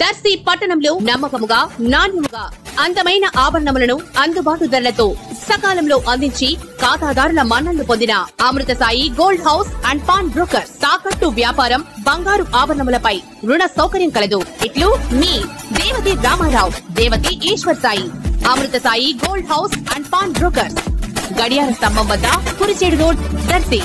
దర్శి పట్టణంలో నమ్మకముగా నాణ్యముగా అందమైన ఆభరణములను అందుబాటు ధరలతో సకాలంలో అందించి ఖాతాదారుల మన్ననలు పొందిన Amrutha Sai gold house and pawn broker. తాకట్టు వ్యాపారం, బంగారు ఆభరణములపై రుణ సౌకర్యం కలదు. ఇట్లు మీ Devathi Ramarao, Devathi Eshwar Sai. Amrutha Sai gold house and pawn broker, గడియార స్తంభం వద్ద, కురిచేడు రోడ్, దర్శి.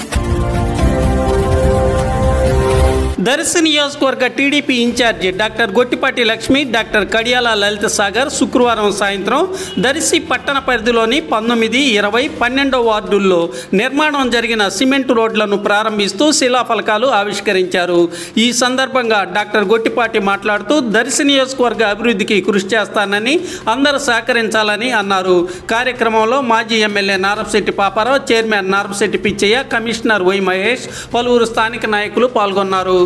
దర్శి నియోజకవర్గ TDP incharge doctor Gottipati Lakshmi, doctor Kadiyala Lalitha Sagar శుక్రవారం సాయంత్రం దర్శి పట్టణ పరిధిలోని 19, 20, 12 వార్డుల్లో నిర్మాణం జరిగిన సిమెంట్ రోడ్లను ప్రారంభిస్తూ శిలాఫలకాలు ఆవిష్కరించారు. ఈ సందర్భంగా డాక్టర్ గొట్టిపాటి మాట్లాడుతూ దర్శి నియోజకవర్గ అభివృద్ధికి కృషి చేస్తానని, అందరూ సహకరించాలని అన్నారు. కార్యక్రమంలో మాజీ MLA Narapashetti Paparao, chairman Narapashetti Pichaiah, commissioner Y Mahesh, పలువురు స్థానిక నాయకులు పాల్గొన్నారు.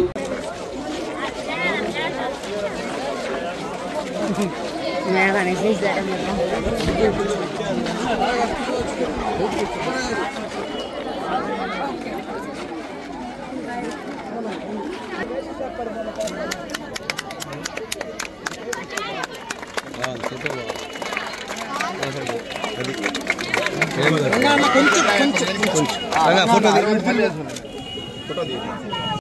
ఫోటో